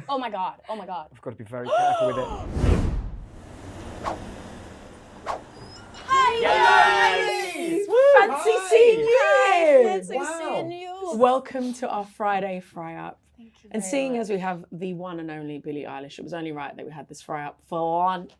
Oh my God. I've got to be very careful with it. Yes! Fancy seeing you here. Fancy seeing you. Welcome to our Friday fry up. Thank you And very seeing much. as we have the one and only Billie Eilish, it was only right that we had this fry up for lunch.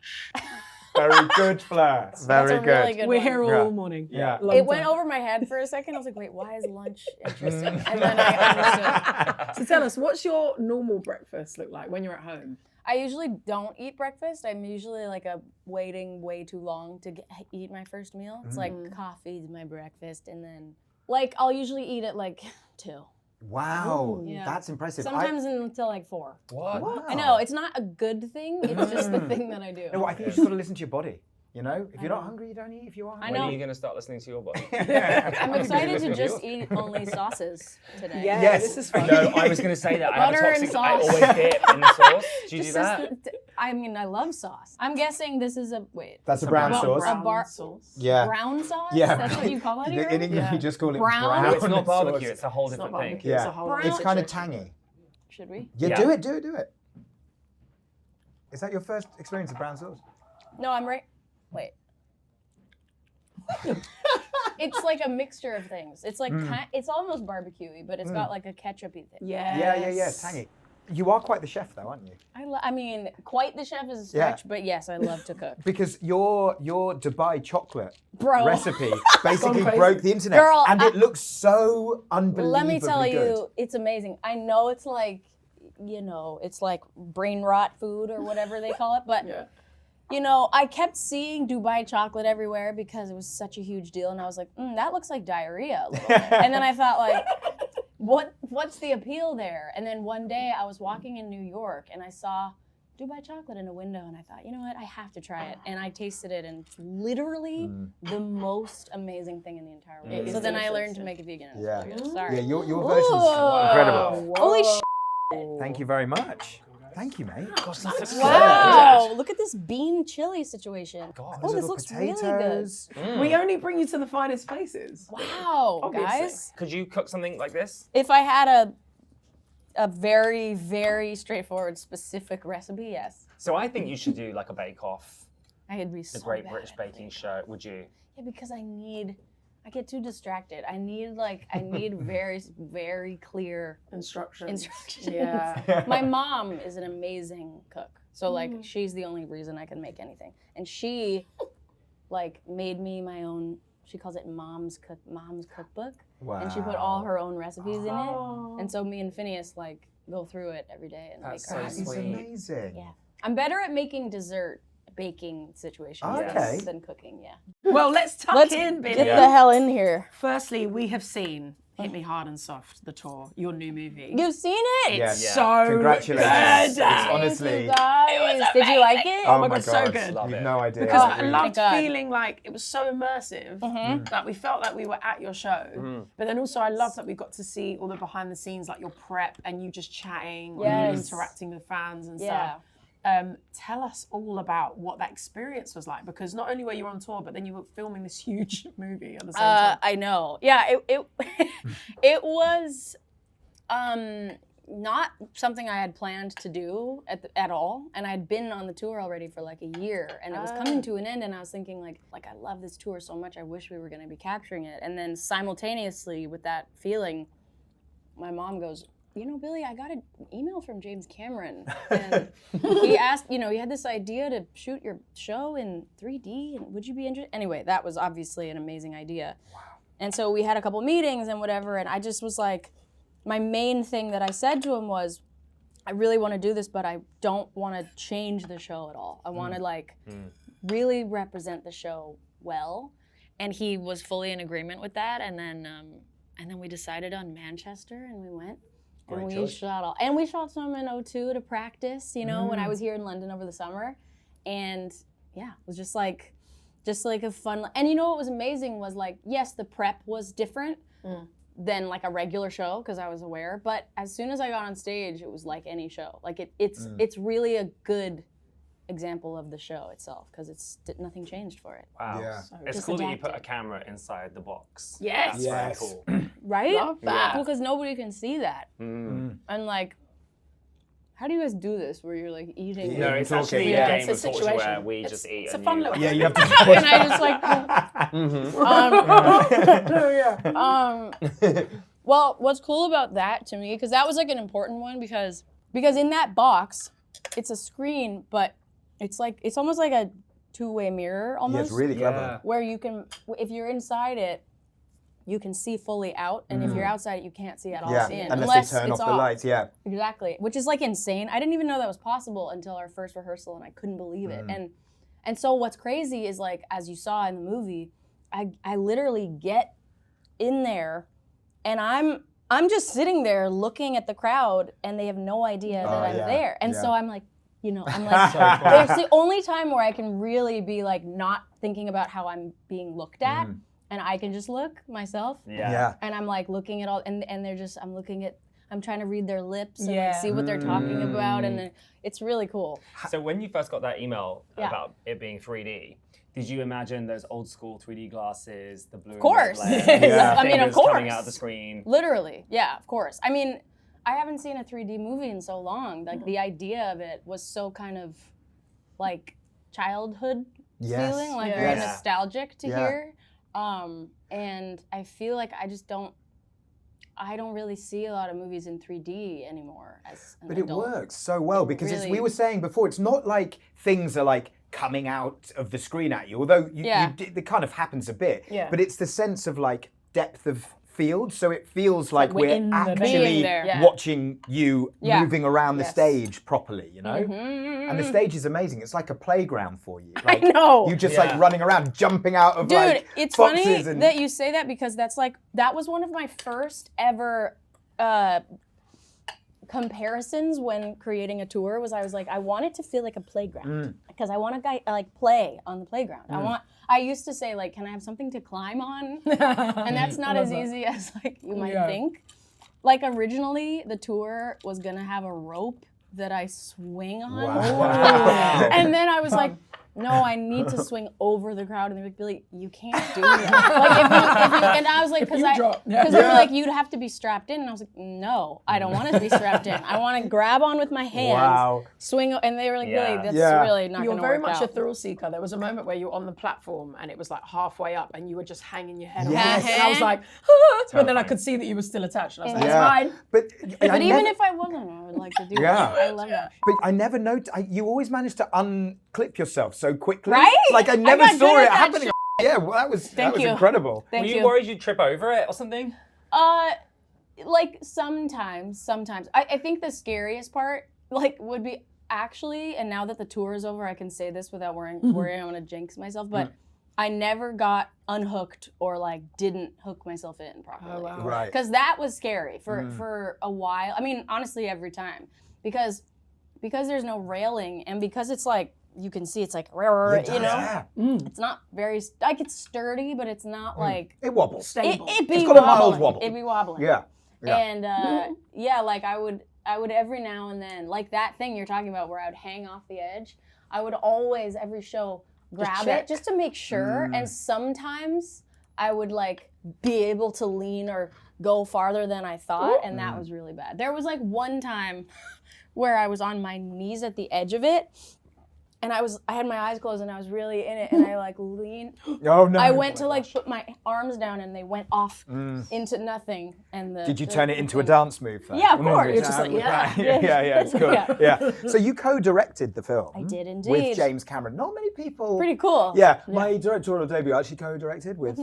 Very good, Fleur. That's Very a really good We're one. here all morning. Yeah. Long It went time. over my head for a second. I was like, wait, why is lunch interesting? And then I understood. So tell us, what's your normal breakfast look like when you're at home? I usually don't eat breakfast. I'm usually like waiting way too long to eat my first meal. It's like coffee's my breakfast, and then like I'll usually eat at like 2. Wow, Yeah. that's impressive. Sometimes until like 4. What? I know, it's not a good thing. It's just the thing that I do. No, I think you just got to listen to your body. You know, if you're not hungry, you don't eat. If you are I hungry, know. When are you going to start listening to your body? I'm excited to Listen to just yours. eat only sauces today. Yeah, Yes. this is fun. No, I was going to say that. I have a Butter and toxic. I sauce. always dip in the sauce. Do you do Just that? I mean, I love sauce. I'm guessing this is a that's a brown brown sauce. A bar- sauce. Yeah. brown sauce. Yeah. That's what you call it In here. English, Yeah. you just call it Brown? brown. No, it's not sauce. barbecue. It's a whole It's not different thing. barbecue, it's Yeah. a whole Brown- It's kind of chicken. tangy. Should we? Yeah, Yeah. do it. Is that your first experience of brown sauce? No, I'm right. Wait. It's like a mixture of things. It's like it's almost barbecue-y, but it's got like a ketchup-y thing. Yes. Yeah, tangy. You are quite the chef, though, aren't you? I mean, quite the chef is a Yeah. stretch, but yes, I love to cook. Because your Dubai chocolate Bro. recipe basically crazy. broke the internet, Girl, and it looks so unbelievably Let me tell good. you, it's amazing. I know it's like, it's like brain rot food or whatever they call it, but Yeah. I kept seeing Dubai chocolate everywhere because it was such a huge deal, and I was like, that looks like diarrhea a little bit. And then I thought, like, what's the appeal there? And then one day I was walking in New York and I saw Dubai chocolate in a window, and I thought, you know what, I have to try it. And I tasted it, and it's literally the most amazing thing in the entire world. It is So then I delicious, learned to yeah. make it vegan. It was Yeah. really good. Sorry. Yeah, your version's Whoa. incredible. Holy shit. Thank you very much. Thank you, mate. Wow, look at this bean chili situation. God. Oh, this Little looks really good. potatoes. We only bring you to the finest places. Wow, Obviously. guys. Could you cook something like this? If I had a very, very straightforward, specific recipe, yes. So I think you should do like a bake-off, I could be the so Great bad British at Baking Show. Would you? Yeah, because I get too distracted. I need very, very clear Instructions. instructions. Yeah. My mom is an amazing cook. So she's the only reason I can make anything. And she made me my own, she calls it mom's cookbook. Wow. And she put all her own recipes in it. Oh. And so me and Phineas go through it every day and That's make our so That is sweet. amazing. Yeah. I'm better at making dessert baking situations Okay. than cooking, yeah. Well, let's tuck Let's in, Billie. get the hell in here. Firstly, we have seen Hit Me Hard and Soft, the tour, your new movie. You've seen it? Yeah. It's so Congratulations. good. It's Thank honestly. you guys. Did you like it? Oh my God, so good. Love You've it. no idea. Because Oh, I loved God. feeling like it was so immersive that we felt like we were at your show. But then also I loved that we got to see all the behind the scenes, like your prep and you just chatting and Yes. interacting with fans and Yeah. stuff. Tell us all about what that experience was like, because not only were you on tour, but then you were filming this huge movie at the same time. I know. Yeah, it it was not something I had planned to do at all, and I'd been on the tour already for like a year, and it was coming to an end, and I was thinking like I love this tour so much, I wish we were going to be capturing it. And then simultaneously with that feeling, my mom goes, Billie, I got an email from James Cameron, and he asked, he had this idea to shoot your show in 3D, and would you be interested? Anyway, that was obviously an amazing idea. Wow. And so we had a couple meetings and whatever, and I just was like, my main thing that I said to him was, I really want to do this, but I don't want to change the show at all. I want to really represent the show well. And he was fully in agreement with that, and then we decided on Manchester, and we went. And we shot some in O2 to practice, when I was here in London over the summer. And yeah, it was just like a fun, and what was amazing was yes, the prep was different than like a regular show because I was aware, but as soon as I got on stage, it was like any show. It's really a good example of the show itself because nothing changed for it. Wow. Yeah. It's Just cool that you put a adapted. camera inside the box. Yes. That's Yes. very cool. Right? Love that. Because nobody can see that. Mm. And how do you guys do this where you're like eating? No, Yeah, it's talking. actually Yeah, a it's game a of torture where situation. we just eat. It's a and fun you- little. Yeah, you have to. And I just like, well, what's cool about that to me, because that was like an important one, because in that box, it's a screen, but it's almost like a two-way mirror almost. Yeah, it's really clever. Where you can, if you're inside it, you can see fully out, and if you're outside it, you can't see at all Yeah, in. unless they turn it's off the lights. Yeah. Exactly, which is like insane. I didn't even know that was possible until our first rehearsal, and I couldn't believe it. And so what's crazy is, like, as you saw in the movie, I literally get in there, and I'm just sitting there looking at the crowd, and they have no idea that I'm there. And so I'm like, I'm like, it's the only time where I can really be like not thinking about how I'm being looked at, and I can just look myself. Yeah. And I'm like looking at all, and they're just, I'm trying to read their lips and like, see what they're talking about, and it's really cool. So when you first got that email Yeah. about it being 3D, did you imagine those old school 3D glasses, the blue? Of course. Yeah. I mean, of coming out course. of the screen. Literally, yeah, of course. I mean, I haven't seen a 3D movie in so long. Like the idea of it was so kind of like childhood feeling, like very Yes. nostalgic to Yeah. hear. And I feel like I don't really see a lot of movies in 3D anymore as an But it adult. works so well because really- we were saying before, it's not like things are like coming out of the screen at you, although it kind of happens a bit. Yeah. But it's the sense of like depth of field, so it feels like we're we're in the actually Being there. Yeah. watching you Yeah. moving around the Yes. stage properly, you know? Mm-hmm. And the stage is amazing. It's like a playground for you. I Like, know. You just Yeah. like running around, jumping out of Dude, like it's boxes funny and that you say that, because that was one of my first ever comparisons when creating a tour. I was like, I want it to feel like a playground, because I want to like play on the playground. I used to say, like, can I have something to climb on? And that's not as easy as like you might think. Like originally, the tour was gonna have a rope that I swing on. Wow. And then I was like, no, I need to swing over the crowd. And they're like, Billie, you can't do that. Like, if you, and I was like, because they were like, you'd have to be strapped in. And I was like, no, I don't want to be strapped in. I want to grab on with my hands, Wow. swing. And they were like, Yeah. Billie, that's Yeah. really not You're going to very work much out. a thrill seeker. There was a moment where you were on the platform and it was like halfway up and you were just hanging your head Yes. on. And I was like, ah, but then I Terrifying. could see that you were still attached. And I was like, Yeah. it's fine. But Even if I wasn't, I would like to do Yeah. that. I love that. But I never you always managed to unclip yourself so quickly. Right? Like I never got saw good it at that happening. Yeah, well, that was you. incredible. Thank Were you. you worried you'd trip over it or something? Like sometimes. I think the scariest part, like, would be actually, and now that the tour is over, I can say this without worrying I'm gonna jinx myself, but I never got unhooked or like didn't hook myself in properly. Oh, wow. Right. Because that was scary for a while. I mean, honestly, every time. Because there's no railing, and because it's like, you can see it's like, you know? Yeah. It's not very, like, it's sturdy, but it's not like, It wobbles. Stable. it'd be It's got a mild wobbling. wobble. It'd be wobbling. Yeah. Yeah. And like I would every now and then, like that thing you're talking about where I would hang off the edge, I would always, every show, grab check. it just to make sure. And sometimes I would like be able to lean or go farther than I thought, and that was really bad. There was like one time where I was on my knees at the edge of it, and I had my eyes closed and I was really in it, and I like leaned. Oh no. I went to like put my arms down and they went off into nothing. And Did you turn it into a dance move? Though? Yeah, of course. You're just like, yeah. yeah, it's cool. Yeah. Yeah. So you co-directed the film. I did With indeed. James Cameron. Not many people. Pretty cool. Yeah, my directorial debut I actually co-directed with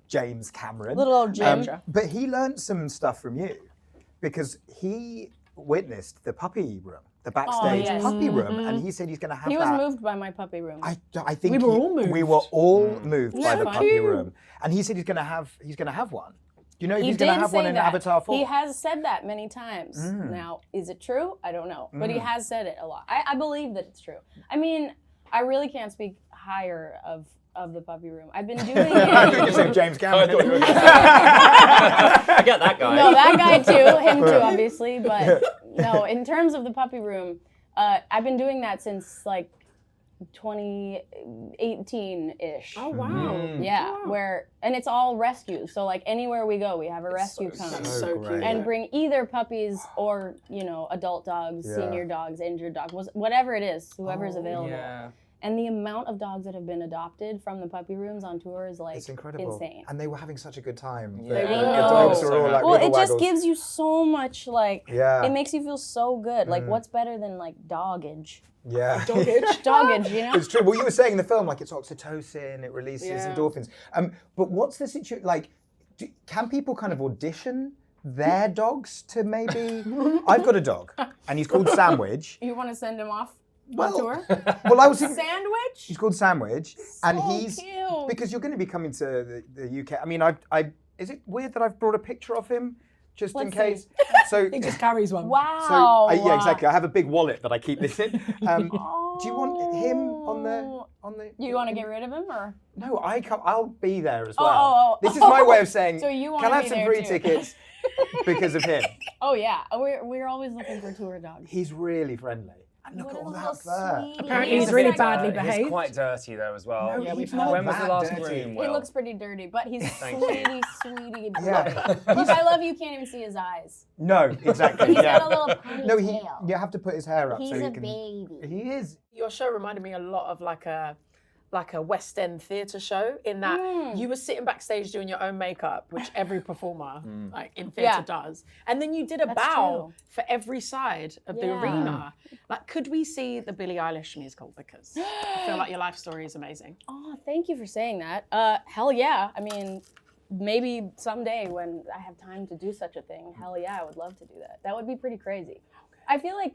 James Cameron. Little old Jim. But he learned some stuff from you because he witnessed the puppy room, the backstage yes. puppy room, and he said he's going to have He that. was moved by my puppy room. I think We were all moved. We were all moved by Yeah, the so puppy cute. room, and he said he's going to have one. Do you know if He he's going to did have say one in that. Avatar 4? He has said that many times. Now, is it true? I don't know. But he has said it a lot. I believe that it's true. I mean, I really can't speak higher of the puppy room. I've been doing I think it. you said James Cameron. I get that guy. No, that guy too. Him too, obviously. But no, in terms of the puppy room, I've been doing that since like 2018-ish. Oh wow. Yeah, Wow. and it's all rescue. So like anywhere we go, we have a rescue so come cute. So great. cute. and bring either puppies or adult dogs, senior dogs, injured dogs, whatever it is, whoever's available. Yeah. And the amount of dogs that have been adopted from the puppy rooms on tour is like It's incredible. insane. And they were having such a good time. Yeah. The They were. dogs were all like Well, wiggle it just waggles. gives you so much Yeah. it makes you feel so good. Like what's better than like doggage? Yeah. Doggage, you know? It's true. Well, you were saying in the film, like it's oxytocin, it releases Yeah. endorphins. But what's the situation? Like, can people kind of audition their dogs to maybe? I've got a dog, and he's called Sandwich. You want to send him off on Well, tour? Well, I was thinking, Sandwich? he's called Sandwich, and So he's cute. because you're going to be coming to the UK. I mean, I is it weird that I've brought a picture of him just in Let's case? see. So. He just carries one. Wow. Yeah, exactly. I have a big wallet that I keep this in. Do you want him on the? You want to get rid of him or? No, I'll be there as Oh, well. oh, oh. This is my way of saying, So you can wanna I have be some there free too. tickets because of him? Oh yeah, we're always looking for tour dogs. He's really friendly. And look What at a all little that fur. sweetie. Apparently he's a really bit, badly He's behaved. quite dirty though as well. No, Yeah, he's we've not When was the that last dirty. groom? He Will? looks pretty dirty, but he's Thank sweetie. Yeah. Look, I love you. Can't even see his eyes. No, exactly. He's yeah. got a little ponytail. No, you have to put his hair up He's so he a can. baby. He is. Your show reminded me a lot of like a West End theatre show in that you were sitting backstage doing your own makeup, which every performer like in theatre Yeah. does, and then you did a That's bow true. for every side of the Yeah. arena. Like, could we see the Billie Eilish musical? Because I feel like your life story is amazing. Oh, thank you for saying that. Hell yeah. I mean, maybe someday when I have time to do such a thing, hell yeah, I would love to do that. That would be pretty crazy. I feel like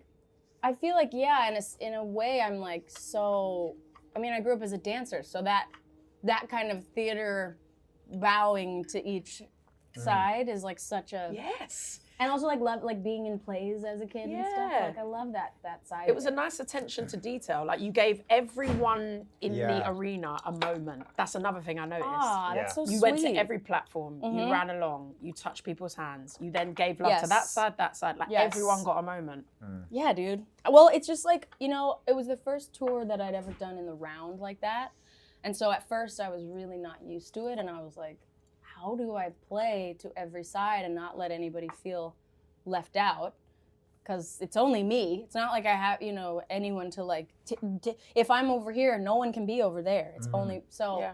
yeah, in a way I'm like so. I mean, I grew up as a dancer, so that kind of theater bowing to each side is like such a Yes. and also like love like being in plays as a kid and stuff. Yeah. Like I love that side. It was a nice attention to detail. Like, you gave everyone in Yeah. the arena a moment. That's another thing I noticed. Ah, that's so You sweet. went to every platform, you ran along, you touched people's hands, you then gave love to that Yes. side. Like, Yes. everyone got a moment. Yeah, dude. Well, it's just like, it was the first tour that I'd ever done in the round like that. And so at first I was really not used to it. And I was like, how do I play to every side and not let anybody feel left out? Because it's only me. It's not like I have, anyone to like, if I'm over here, no one can be over there. It's only, so Yeah.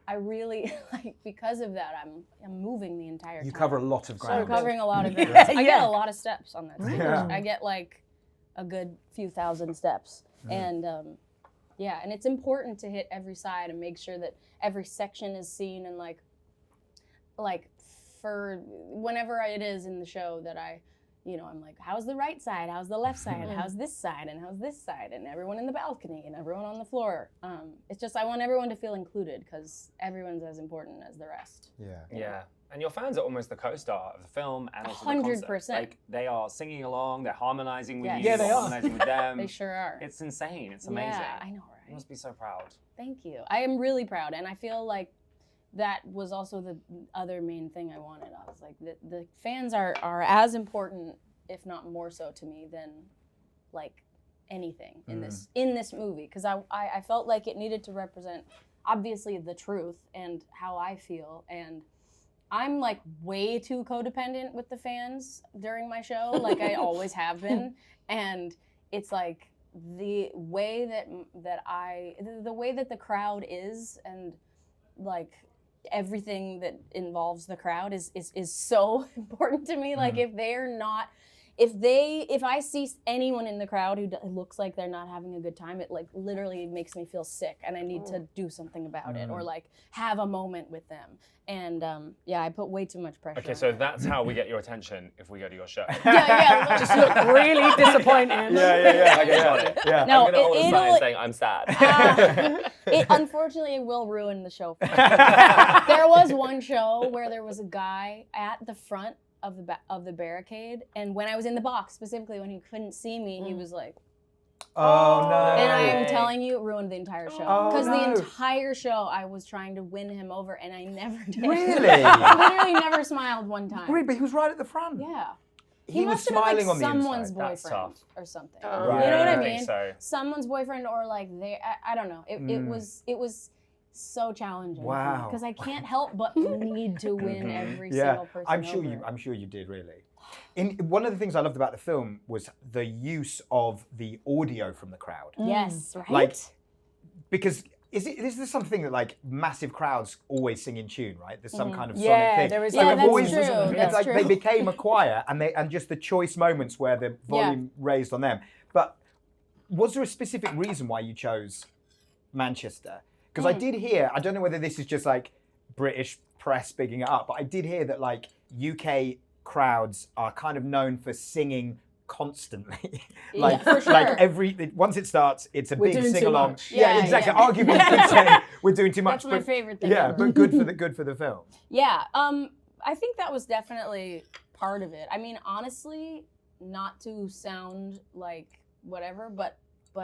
I really, like, because of that, I'm moving the entire time. You cover a lot of I'm ground. covering a lot of ground. I get a lot of steps on that stage. Yeah. I get like a good few thousand steps. And and it's important to hit every side and make sure that every section is seen and like for whenever it is in the show that I'm like, how's the right side? How's the left side? How's this side? And how's this side? And everyone in the balcony and everyone on the floor. It's just, I want everyone to feel included because everyone's as important as the rest. Yeah. Yeah. And your fans are almost the co-star of the film and also the 100%. concert. Like, they are singing along, they're harmonizing with Yes. you, Yeah, they you're are. harmonizing with them. They sure are. It's insane. It's amazing. Yeah, I know, You right? must be so proud. Thank you. I am really proud, and I feel like that was also the other main thing I wanted. I was like, the fans are as important, if not more so, to me than like anything in this movie, because I felt like it needed to represent obviously the truth and how I feel, and I'm like way too codependent with the fans during my show, like I always have been, and it's like the way that the crowd is, and like everything that involves the crowd is so important to me. Like if I see anyone in the crowd who looks like they're not having a good time, it like literally makes me feel sick, and I need to do something about it, or like have a moment with them. And I put way too much pressure. Okay, on so it. that's how we get your attention if we go to your show. yeah. Just look really disappointed. Yeah. No, I'm gonna hold a sign it'll. saying I'm sad. Unfortunately, it will ruin the show for me. There was one show where there was a guy at the front of the barricade, and when I was in the box, specifically when he couldn't see me, he was like, Oh no. and I am telling you, it ruined the entire show. Oh, Because no. the entire show, I was trying to win him over, and I never did. Really? I literally never smiled one time. Really, but he was right at the front. Yeah. he was must have been, smiling like, on the someone's inside. That's boyfriend tough. or something. Right, You know what I I mean? think so. Someone's boyfriend or like I don't know. It was so challenging. Wow. Because I can't help but need to win every single person. I'm sure you did really. One of the things I loved about the film was the use of the audio from the crowd. Yes, right. Like, because is this something that like massive crowds always sing in tune, right? There's some kind of sonic thing. There is Yeah, like that's a voice, true. isn't there? That's It's like true. they became a choir, and just the choice moments where the volume raised on them. But was there a specific reason why you chose Manchester? Because I did hear, I don't know whether this is just like British press bigging it up, but I did hear that like UK crowds are kind of known for singing constantly. Like, for sure. like once it starts, it's a We're big doing too sing along. much. Yeah, Yeah, exactly. yeah. Arguably, you could say we're doing too much. That's my but, favorite thing Yeah, ever. but good for the film. Yeah, I think that was definitely part of it. I mean, honestly, not to sound like whatever, but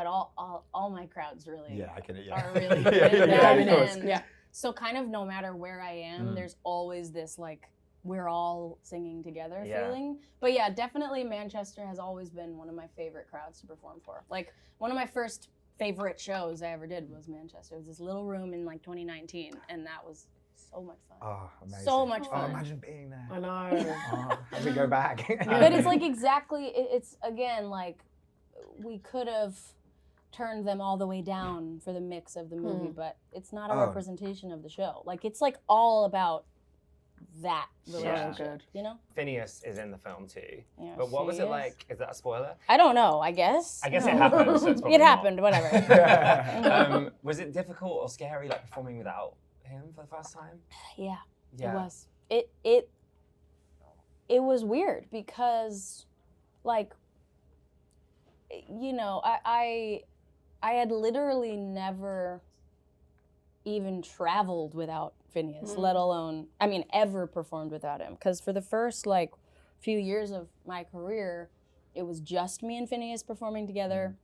all my crowds really Yeah, I get it. Yeah. are really Yeah, good yeah, at yeah, that. of course. And Yeah. so kind of no matter where I am, there's always this like we're all singing together feeling. But yeah, definitely Manchester has always been one of my favorite crowds to perform for. Like one of my first favorite shows I ever did was Manchester. It was this little room in like 2019, and that was so much fun. Oh, amazing. So much Oh, fun. imagine being there. I know. Oh, how do we go back? But it's like exactly, it's again like we could have turned them all the way down for the mix of the movie, but it's not a Oh. representation of the show. Like it's like all about that relationship, good. you know? Phineas is in the film too. Yeah, But what was she it is. like? Is that a spoiler? I don't know, I guess. I guess it happened, so it's probably It not. happened, whatever. Was it difficult or scary, like performing without him for the first time? Yeah, Yeah. it was. It was weird because, like, you know, I had literally never even traveled without Finneas, let alone, I mean, ever performed without him. Because for the first, like, few years of my career, it was just me and Finneas performing together.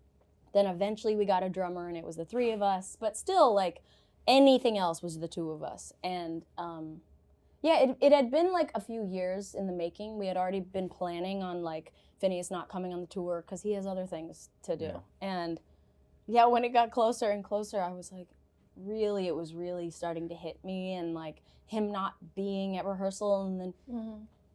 Then eventually we got a drummer and it was the three of us. But still, like, anything else was the two of us. And, yeah, it had been, like, a few years in the making. We had already been planning on, like, Finneas not coming on the tour because he has other things to do. Yeah. And, yeah, when it got closer and closer, I was like, really, it was really starting to hit me, and like him not being at rehearsal and then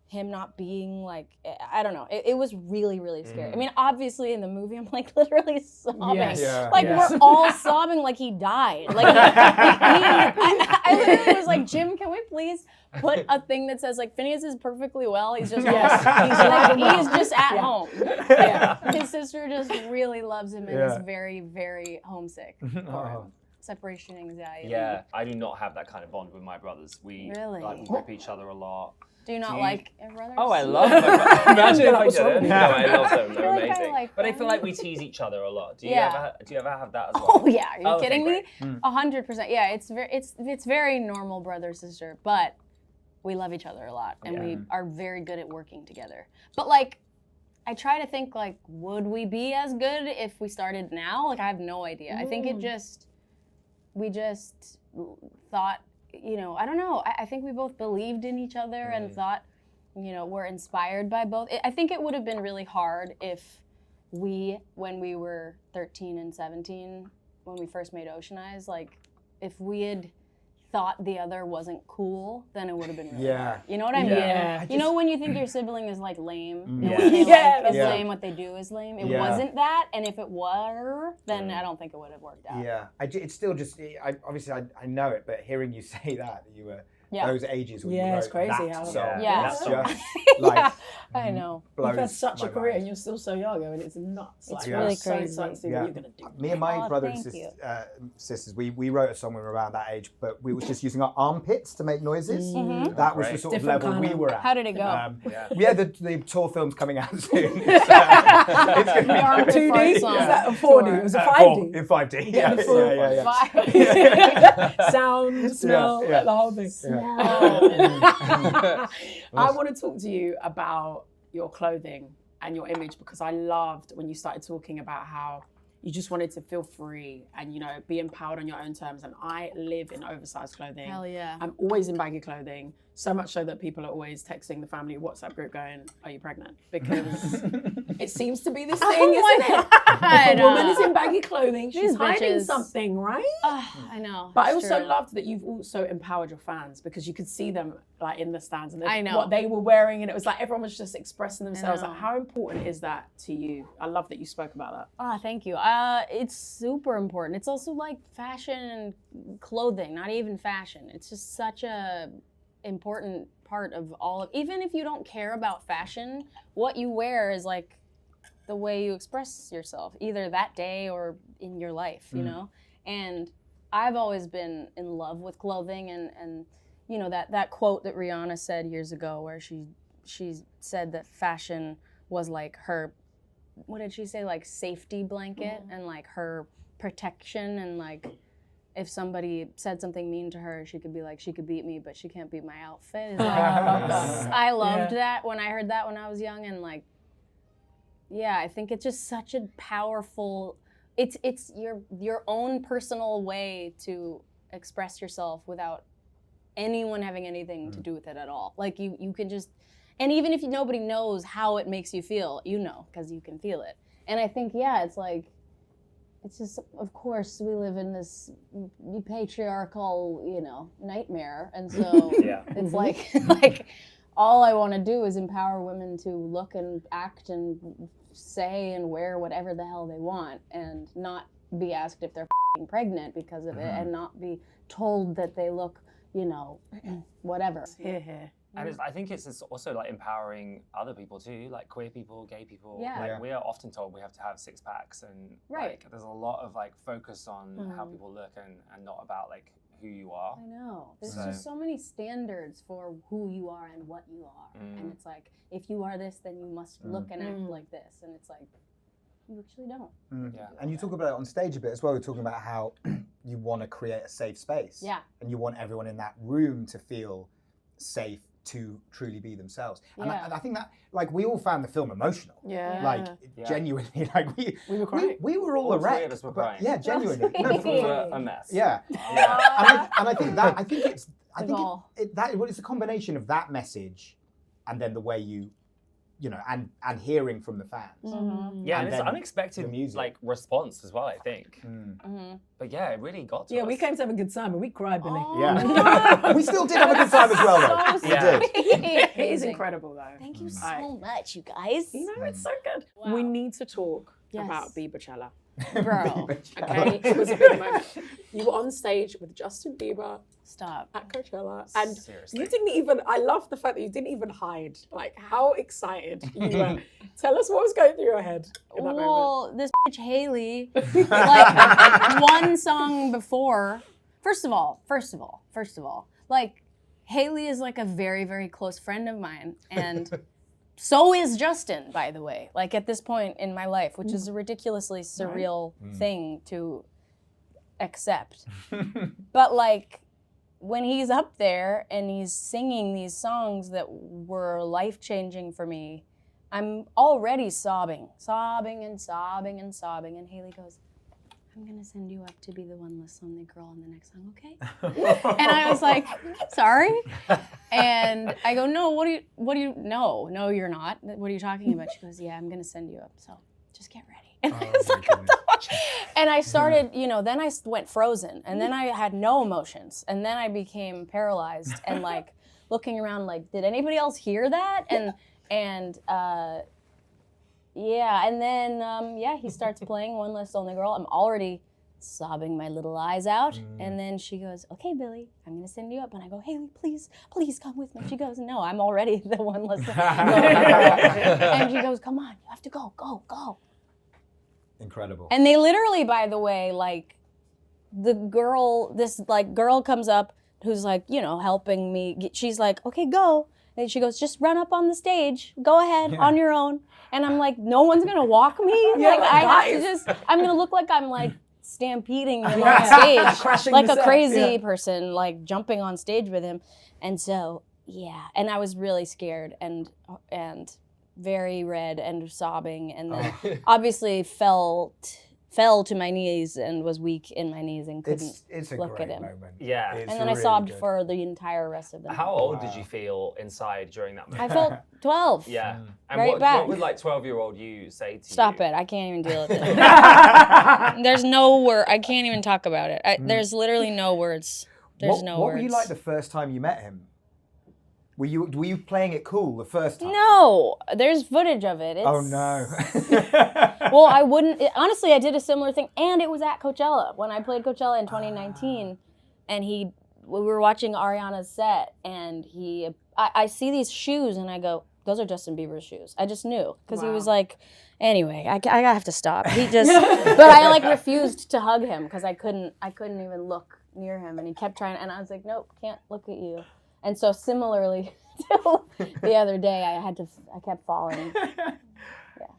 him not being like, I don't know, it was really, really scary. I mean, obviously in the movie, I'm like literally sobbing. Yes. Yeah. Like Yes. we're all sobbing like he died. Like I literally was like, Jim, can we please put a thing that says like Finneas is perfectly well. He's just he's just at home. Yeah. His sister just really loves him and is very, very homesick for him. Separation anxiety. Yeah, I do not have that kind of bond with my brothers. We Really? like we rip each other a lot. Do you not Do you- like your brothers? Oh, I love them. Imagine if I What's wrong didn't. with No, I love them. I They're feel like I amazing. like But I them. feel like we tease each other a lot. Do you Yeah. ever have that as well? Oh yeah, are you Oh, okay, kidding me? great. 100%. Yeah, it's very normal brother sister, but we love each other a lot and we are very good at working together. But like, I try to think like, would we be as good if we started now? Like, I have no idea. I think we just thought, you know, I don't know. I think we both believed in each other and thought, you know, we're inspired by both. I think it would have been really hard if when we were 13 and 17, when we first made Ocean Eyes, like, if we had thought the other wasn't cool, then it would have been really hard. You know what I mean? Yeah. You know when you think your sibling is like lame, and Yeah. what they Yeah, like is yeah. lame, what they do is lame. It Yeah. wasn't that, and if it were, then I don't think it would have worked out. Yeah, it's still just. Obviously, I know it, but hearing you say that you were those ages when you Yeah, wrote it's crazy that how- song, Yeah. it's Yeah. just like I know. blows You've had such a my career mind. and you're still so young. I mean, it's nuts. It's Like, really I'm so crazy. excited to see Yeah. what you're going to do. Me and my Oh, brother and thank you. sisters, we wrote a song when we were around that age, but we was just using our armpits to make noises. That was the Great. sort of Different level kind we of- were at. How did it go? Yeah, the tour film's coming out soon. It's going to be Armpit 2D? fart Is song. that a 4D? It was a 5D? in 5D. Yeah, the full- yeah. Sound, smell, yeah. the whole thing. I want to talk to you about your clothing and your image, because I loved when you started talking about how you just wanted to feel free and, you know, be empowered on your own terms. And I live in oversized clothing. Hell yeah. I'm always in baggy clothing. So much so that people are always texting the family WhatsApp group going, "Are you pregnant?" Because it seems to be this thing, isn't it? If a woman is in baggy clothing, she's hiding something, right? I know. But I also loved that you've also empowered your fans because you could see them like in the stands and what they were wearing, and it was like everyone was just expressing themselves. Like, how important is that to you? I love that you spoke about that. Oh, thank you. It's super important. It's also like fashion and clothing, not even fashion. It's just such a important part of all of, even if you don't care about fashion, what you wear is like the way you express yourself, either that day or in your life, you know? And I've always been in love with clothing, and you know, that quote that Rihanna said years ago where she said that fashion was like her, what did she say, like safety blanket and like her protection, and like if somebody said something mean to her, she could be like, she could beat me, but she can't beat my outfit. It's like, I loved that when I heard that when I was young, and like, yeah, I think it's just such a powerful, it's your own personal way to express yourself without anyone having anything to do with it at all. Like you can just, and even if nobody knows how it makes you feel, you know, because you can feel it. And I think, yeah, it's like, it's just, of course, we live in this patriarchal, you know, nightmare. And so it's like all I want to do is empower women to look and act and say and wear whatever the hell they want, and not be asked if they're pregnant because of it, and not be told that they look, you know, whatever. Here. And I think it's also like empowering other people too, like queer people, gay people. Like we are often told we have to have 6 packs, and like there's a lot of like focus on how people look and not about like who you are. I know. There's just so many standards for who you are and what you are. And it's like, if you are this, then you must look and act like this. And it's like, you actually don't. Yeah. And you talk about it on stage a bit as well. You're talking about how you want to create a safe space. Yeah. And you want everyone in that room to feel safe to truly be themselves. And I think that, like, we all found the film emotional. Yeah. Like, genuinely, like, we were crying. We were all a wreck. 3 of us were crying. Yeah, genuinely. We were a mess. Yeah. And I think it's a combination of that message and then the way you know, and hearing from the fans. Yeah, and it's an unexpected like response as well, I think. But yeah, it really got to us. Yeah, we came to have a good time, but we cried, Billy. Yeah. We still did have a good time as well, though. So we did. It is incredible, though. Thank you so much, you guys. You know, it's so good. Wow. We need to talk about Bieberchella. Bro. Okay, it was a big moment. You were on stage with Justin Bieber. Stop. At Coachella. And Seriously. you didn't even, I love the fact that you didn't even hide. Like, how excited you were. Tell us what was going through your head in that moment. This bitch Haley, like one song before, first of all, like Haley is like a very, very close friend of mine. And so is Justin, by the way, like at this point in my life, which is a ridiculously surreal thing to accept. But like, when he's up there and he's singing these songs that were life-changing for me, I'm already sobbing. And Haley goes, I'm gonna send you up to be the one less lonely girl on the next song, okay? And I was like, sorry? And I go, no, no, you're not. What are you talking about? She goes, yeah, I'm gonna send you up, so just get ready. And I was like, what the fuck? And I started, you know, then I went frozen, and then I had no emotions, and then I became paralyzed and like looking around like, did anybody else hear that? And then he starts playing One Less Lonely Girl. I'm already sobbing my little eyes out, and then she goes, okay, Billy, I'm gonna send you up. And I go, Haley, please come with me. She goes, no, I'm already the one less lonely girl. And she goes, come on, you have to go. Incredible. And they literally, by the way, like this girl comes up who's like, you know, helping me. She's like, okay, go. And she goes, just run up on the stage. Go ahead on your own. And I'm like, no one's gonna walk me. Like I'm gonna look like I'm like stampeding him on stage, like a crazy person, like jumping on stage with him. And so, and I was really scared and very red and sobbing, and then obviously felt fell to my knees and was weak in my knees and couldn't it's a look great at him. moment. Yeah. And then I sobbed for the entire rest of the night. How old did you feel inside during that moment? I felt 12. Yeah. And Right what back. would like 12-year-old you say to you? Stop it. I can't even deal with it. There's no word. I can't even talk about it. There's literally no words. There's no words. What were you like the first time you met him? Were you playing it cool the first time? No. There's footage of it. Oh, no. Well, I wouldn't. Honestly, I did a similar thing. And it was at Coachella. When I played Coachella in 2019. And we were watching Ariana's set. And I see these shoes and I go, those are Justin Bieber's shoes. I just knew. Because he was like, anyway, I have to stop. He just, but I like refused to hug him because I couldn't even look near him. And he kept trying. And I was like, nope, can't look at you. And so similarly to the other day, I kept falling. Yeah,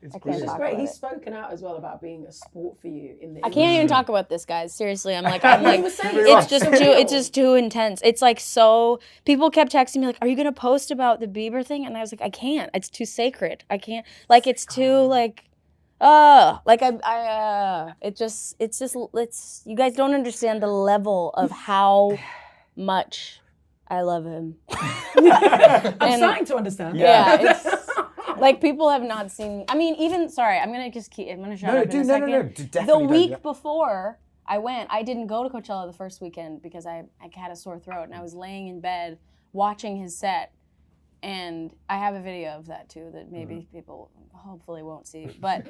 It's I can't It's talk great. about He's it. spoken out as well about being a sport for you in the I can't even talk about this, guys. Seriously, I'm like, He was saying it's just too intense. It's like so. People kept texting me like, "Are you gonna post about the Bieber thing?" And I was like, "I can't. It's too sacred. I can't. Like, it's too like, it's you guys don't understand the level of how much I love him." I'm starting to understand. Yeah, it's like people have not seen. I mean, even sorry, I'm gonna shut up in a second. No. The week before I went, I didn't go to Coachella the first weekend because I had a sore throat and I was laying in bed watching his set, and I have a video of that too that maybe people hopefully won't see. But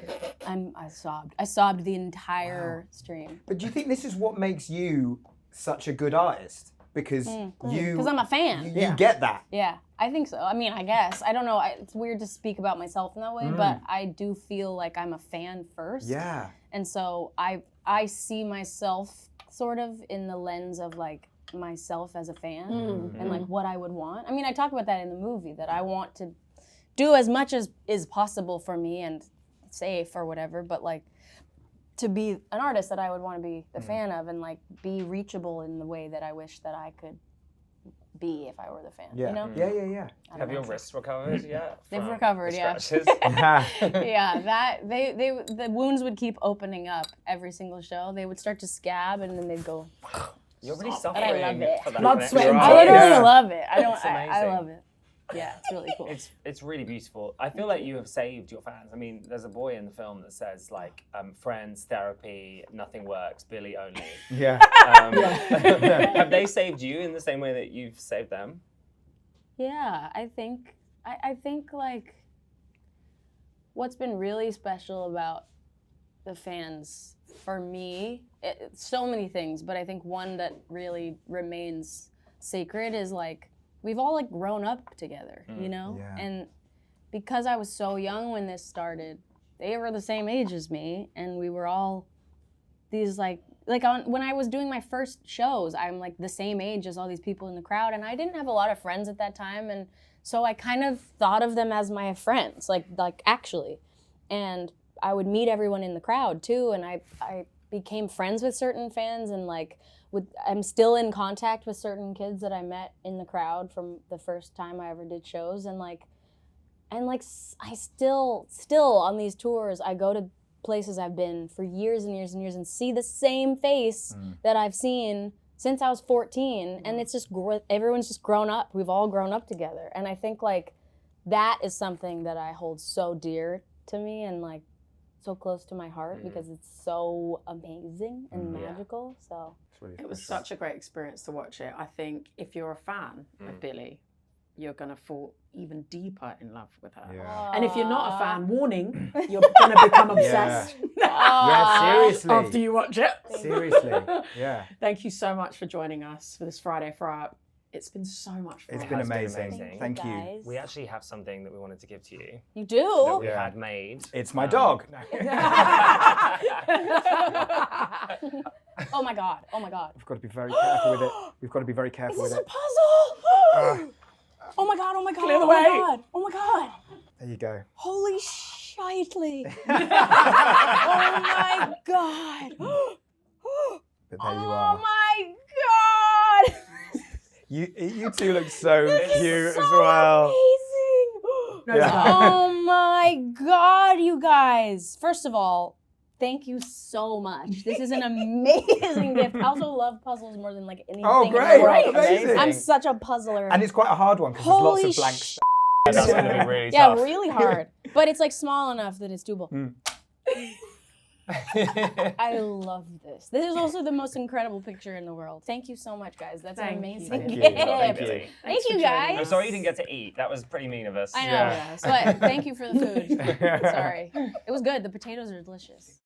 I sobbed. I sobbed the entire stream. But do you think this is what makes you such a good artist? Because I'm a fan. You get that. Yeah, I think so. I mean, I guess. I don't know. It's weird to speak about myself in that way, but I do feel like I'm a fan first. Yeah. And so I see myself sort of in the lens of like myself as a fan and like what I would want. I mean, I talk about that in the movie, that I want to do as much as is possible for me and safe or whatever, but like to be an artist that I would want to be the fan of and like be reachable in the way that I wish that I could be if I were the fan. Yeah. You know? Yeah. Have your wrists recovered yet? They've from recovered, the yeah. scratches? Yeah, that the wounds would keep opening up every single show. They would start to scab and then they'd go. You're really But suffering I love it. for that. Blood, next sweat, and ride. I literally Yeah. love it. I It's amazing. love it. Yeah, it's really cool. It's really beautiful. I feel like you have saved your fans. I mean, there's a boy in the film that says like, friends, therapy, nothing works, Billie only. Yeah. Have they saved you in the same way that you've saved them? Yeah, I think like what's been really special about the fans for me, so many things, but I think one that really remains sacred is like we've all like grown up together, you know? Yeah. And because I was so young when this started, they were the same age as me and we were all these when I was doing my first shows, I'm like the same age as all these people in the crowd, and I didn't have a lot of friends at that time, and so I kind of thought of them as my friends, like actually. And I would meet everyone in the crowd too, and I became friends with certain fans, and like I'm still in contact with certain kids that I met in the crowd from the first time I ever did shows, and I still on these tours I go to places I've been for years and years and years and see the same face that I've seen since I was 14, and it's just everyone's just grown up. We've all grown up together, and I think like that is something that I hold so dear to me and like so close to my heart because it's so amazing and magical. So it was such a great experience to watch it. I think if you're a fan of Billie, you're gonna fall even deeper in love with her. Yeah. And if you're not a fan, warning, you're gonna become obsessed. Yeah, seriously. After you watch it. Seriously. Yeah. Thank you so much for joining us for this Friday Fry Up. It's been so much fun. It's been has been amazing. amazing. Thank you. guys. We actually have something that we wanted to give to you. You That do? we had made. It's my dog. Oh my god! Oh my god! We've got to be very careful with it. We've got to be very careful Is with this a it. puzzle? Oh my god! Oh my god! Clear the oh my way. god! Oh my god! There you go. Holy shitely! Oh my god! But there you Oh are. my god! You two look so cute So as well. amazing! Yeah. Oh my god, you guys! First of all, Thank you so much. This is an amazing gift. I also love puzzles more than like anything. Oh, in the great. world. Amazing. I'm such a puzzler. And it's quite a hard one because there's lots of blank stuff. That's going to be really yeah, tough. really hard. But it's like small enough that it's doable. I love this. This is also the most incredible picture in the world. Thank you so much, guys. That's an amazing Thank you. gift. Thank you. Thank you, guys. I'm sorry you didn't get to eat. That was pretty mean of us. I know, Yeah. but thank you for the food. Sorry. It was good. The potatoes are delicious.